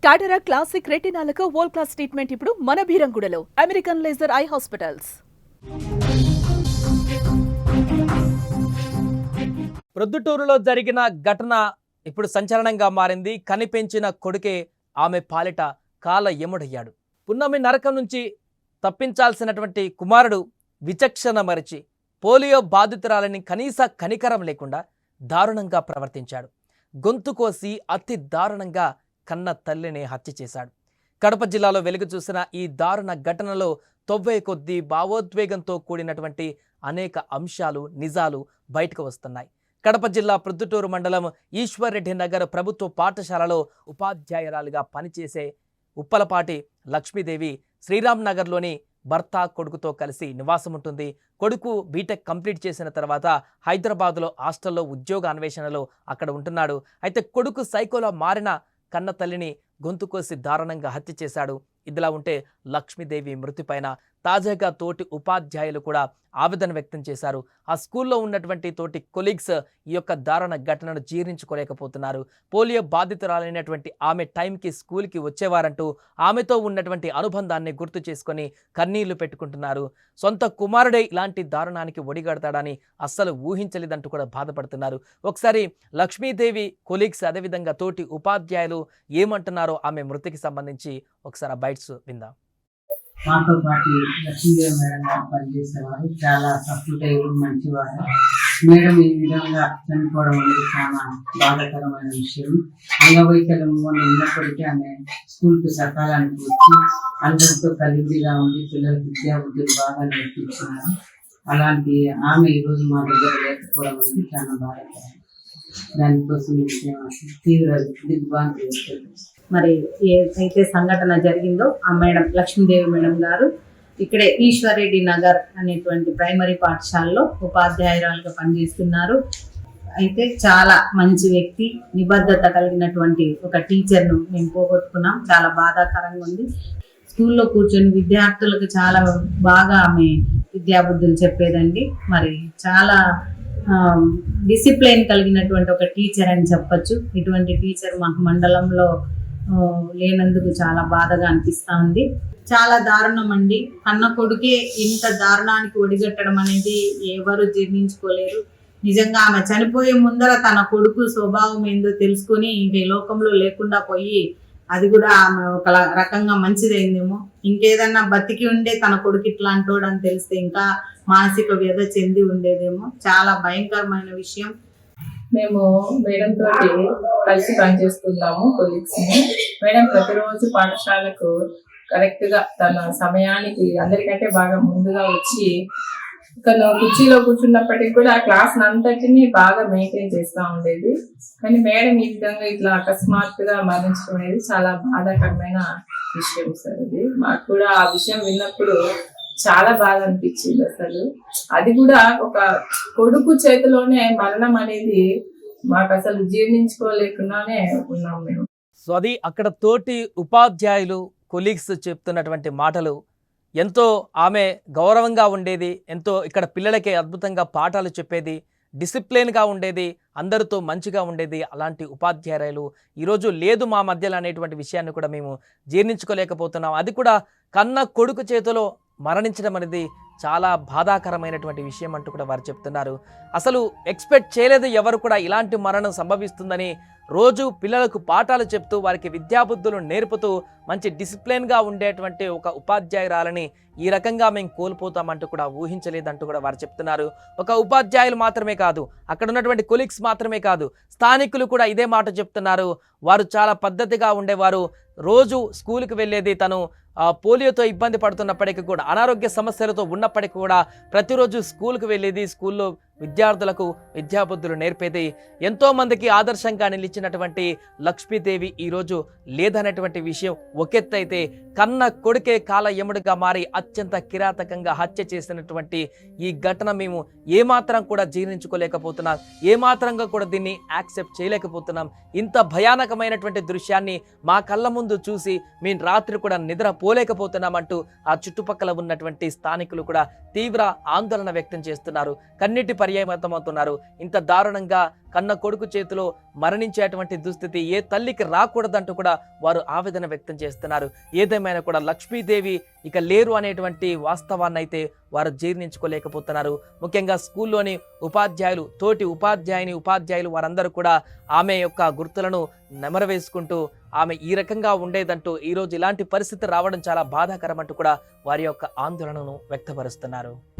టాటరా classic రెటినాలకు world class treatment ఇప్పుడు మన భీరంగూడలో American laser eye hospitals. ప్రొద్దుటూరులో జరిగిన ఘటన ఇప్పుడు సంచలనంగా మారింది. కనిపెంచిన కొడుకే ఆమె పాలిట కాల యముడయ్యాడు. పున్నమి నరకం నుంచి తప్పించాల్సినటువంటి కుమారుడు విచక్షణ మరిచి పోలియో బాధితురాలని కనీస కనికరం లేకుండా దారుణంగా ప్రవర్తించాడు. గొంతు కోసి అతి దారుణంగా కన్న తల్లిని హత్య చేశాడు. కడప జిల్లాలో వెలుగు చూసిన ఈ దారుణ ఘటనలో తొవ్వే కొద్దీ భావోద్వేగంతో కూడినటువంటి అనేక అంశాలు నిజాలు బయటకు వస్తున్నాయి. కడప జిల్లా ప్రొద్దుటూరు మండలం ఈశ్వర్రెడ్డి నగర్ ప్రభుత్వ పాఠశాలలో ఉపాధ్యాయురాలుగా పనిచేసే ఉప్పలపాటి లక్ష్మీదేవి శ్రీరామ్ నగర్లోని భర్త కొడుకుతో కలిసి నివాసం ఉంటుంది. కొడుకు బీటెక్ కంప్లీట్ చేసిన తర్వాత హైదరాబాద్లో హాస్టల్లో ఉద్యోగ అన్వేషణలో అక్కడ ఉంటున్నాడు. అయితే కొడుకు సైకోలో మారిన కన్న తల్లిని గొంతు కోసి దారుణంగా హత్య చేశాడు. ఇదిలా ఉంటే లక్ష్మీదేవి మృతిపైన తాజాగా తోటి ఉపాధ్యాయులు కూడా ఆవేదన వ్యక్తం చేశారు. ఆ స్కూల్లో ఉన్నటువంటి తోటి కొలీగ్స్ ఈ యొక్క దారుణ ఘటనను జీర్ణించుకోలేకపోతున్నారు. పోలియో బాధితురాలైనటువంటి ఆమె టైంకి స్కూల్కి వచ్చేవారంటూ ఆమెతో ఉన్నటువంటి అనుబంధాన్ని గుర్తు చేసుకొని కన్నీళ్లు పెట్టుకుంటున్నారు. సొంత కుమారుడే ఇలాంటి దారుణానికి ఒడిగడతాడని అస్సలు ఊహించలేదంటూ కూడా బాధపడుతున్నారు. ఒకసారి లక్ష్మీదేవి కొలీగ్స్ అదేవిధంగా తోటి ఉపాధ్యాయులు ఏమంటున్నారో ఆమె మృతికి సంబంధించి ఒకసారి బైట్స్ విందాం. మాతో పాటు లక్ష్మీదేవి మేడం పనిచేసేవారు. చాలా సపోర్టివ్ మంచివారు. మేడం ఈ విధంగా చనిపోవడం అనేది చాలా బాధాకరమైన విషయం. అంగవైకల్యం ఉన్నప్పటికీ ఆమె స్కూల్కి సకాలానికి వచ్చి అందరితో కలిగిగా ఉండి పిల్లలకు విద్యాబుద్ధులు బాగా నేర్పించినారు. అలాంటి ఆమె ఈరోజు మా దగ్గర లేకపోవడం అనేది చాలా బాధాకరం. దానికోసం తీవ్ర దిగ్భ్రాంతి వేస్తుంది. మరి ఏదైతే సంఘటన జరిగిందో ఆ మేడం లక్ష్మీదేవి మేడం గారు ఇక్కడే ఈశ్వర్రెడ్డి నగర్ అనేటువంటి ప్రైమరీ పాఠశాలలో ఉపాధ్యాయురాలుగా పనిచేస్తున్నారు. అయితే చాలా మంచి వ్యక్తి, నిబద్ధత కలిగినటువంటి ఒక టీచర్ను మేము పోగొట్టుకున్నాం. చాలా బాధాకరంగా ఉంది. స్కూల్లో కూర్చొని విద్యార్థులకు చాలా బాగా ఆమె విద్యాబుద్ధులు చెప్పేదండి. మరి చాలా డిసిప్లైన్ కలిగినటువంటి ఒక టీచర్ అని చెప్పచ్చు. ఇటువంటి టీచర్ మా మండలంలో లేనందుకు చాలా బాధగా అనిపిస్తూ ఉంది. చాలా దారుణం అండి. కన్న కొడుకే ఇంత దారుణానికి ఒడిగట్టడం అనేది ఎవరు జీర్ణించుకోలేరు. నిజంగా ఆమె చనిపోయే ముందర తన కొడుకు స్వభావం ఏందో తెలుసుకొని ఇంక ఈ లోకంలో లేకుండా పోయి అది కూడా ఆమె ఒక రకంగా మంచిదైందేమో. ఇంకేదన్నా బతికి ఉండే తన కొడుకు ఇట్లాంటోడు అని తెలిస్తే ఇంకా మానసిక వ్యధ చెంది ఉండేదేమో. చాలా భయంకరమైన విషయం. మేము మేడం తోటి కలిసి పనిచేస్తున్నాము కొలీగ్స్ ని. మేడం ప్రతిరోజు పాఠశాలకు కరెక్ట్ గా తన సమయానికి అందరికంటే బాగా ముందుగా వచ్చి తను కుర్చీలో కూర్చున్నప్పటికీ కూడా ఆ క్లాస్ అంతటిని బాగా మెయింటైన్ చేస్తూ ఉండేది. కానీ మేడం ఈ విధంగా ఇట్లా అకస్మాత్తుగా మరణించడం అనేది చాలా బాధాకరమైన విషయం సార్. అది మాకు కూడా ఆ విషయం విన్నప్పుడు చాలా బాధ అనిపించింది. అసలు అది కూడా ఒక కొడుకు చేతిలోనే మరణం అనేది మాకు అసలు జీర్ణించుకోలేకుండానే ఉన్నాం మేము. సో అది అక్కడ తోటి ఉపాధ్యాయులు కొలీగ్స్ చెప్తున్నటువంటి మాటలు. ఎంతో ఆమె గౌరవంగా ఉండేది, ఎంతో ఇక్కడ పిల్లలకి అద్భుతంగా పాఠాలు చెప్పేది, డిసిప్లిన్గా ఉండేది, అందరితో మంచిగా ఉండేది. అలాంటి ఉపాధ్యాయులు ఈరోజు లేదు మా మధ్యలో అనేటువంటి విషయాన్ని కూడా మేము జీర్ణించుకోలేకపోతున్నాం. అది కూడా కన్న కొడుకు చేతిలో మరణించడం అనేది చాలా బాధాకరమైనటువంటి విషయం అంటూ కూడా వారు చెప్తున్నారు. అసలు ఎక్స్పెక్ట్ చేయలేదు ఎవరు కూడా ఇలాంటి మరణం సంభవిస్తుందని. రోజు పిల్లలకు పాఠాలు చెప్తూ వారికి విద్యాబుద్ధులు నేర్పుతూ మంచి డిసిప్లిన్గా ఉండేటువంటి ఒక ఉపాధ్యాయురాలని ఈ రకంగా మేము కోల్పోతామంటూ కూడా ఊహించలేదంటూ కూడా వారు చెప్తున్నారు. ఒక ఉపాధ్యాయులు మాత్రమే కాదు, అక్కడ ఉన్నటువంటి కొలీగ్స్ మాత్రమే కాదు, స్థానికులు కూడా ఇదే మాట చెప్తున్నారు. వారు చాలా పద్ధతిగా ఉండేవారు. రోజు స్కూల్కి వెళ్ళేది తను పోలియోతో ఇబ్బంది పడుతున్నప్పటికీ కూడా, అనారోగ్య సమస్యలతో ఉన్నప్పటికీ కూడా ప్రతిరోజు స్కూల్కి వెళ్ళేది. స్కూల్లో విద్యార్థులకు విద్యాబుద్ధులు నేర్పేది. ఎంతోమందికి ఆదర్శంగా నిలిచినటువంటి లక్ష్మీదేవి ఈరోజు లేదనేటువంటి విషయం ఒకెత్తైతే, కన్న కొడుకే కాల యముడిగా మారి అత్యంత కిరాతకంగా హత్య చేసినటువంటి ఈ ఘటన మేము ఏమాత్రం కూడా జీర్ణించుకోలేకపోతున్నాం, ఏమాత్రంగా కూడా దీన్ని యాక్సెప్ట్ చేయలేకపోతున్నాం. ఇంత భయానకమైనటువంటి దృశ్యాన్ని మా కళ్ళ ముందు చూసి మేము రాత్రి కూడా నిద్రపోలేకపోతున్నామంటూ ఆ చుట్టుపక్కల ఉన్నటువంటి స్థానికులు కూడా తీవ్ర ఆందోళన వ్యక్తం చేస్తున్నారు. కన్నీటి పర్యాయమవుతున్నారు. ఇంత దారుణంగా కన్న కొడుకు చేతిలో మరణించేటువంటి దుస్థితి ఏ తల్లికి రాకూడదంటూ కూడా వారు ఆవేదన వ్యక్తం చేస్తున్నారు. ఏదేమైనా కూడా లక్ష్మీదేవి ఇక లేరు అనేటువంటి వాస్తవాన్ని అయితే వారు జీర్ణించుకోలేకపోతున్నారు. ముఖ్యంగా స్కూల్లోని ఉపాధ్యాయులు, తోటి ఉపాధ్యాయులు వారందరూ కూడా ఆమె యొక్క గుర్తులను నెమరవేసుకుంటూ ఆమె ఈ రకంగా ఉండేదంటూ ఈరోజు ఇలాంటి పరిస్థితి రావడం చాలా బాధాకరం అంటూ కూడా వారి యొక్క ఆందోళనను వ్యక్తపరుస్తున్నారు.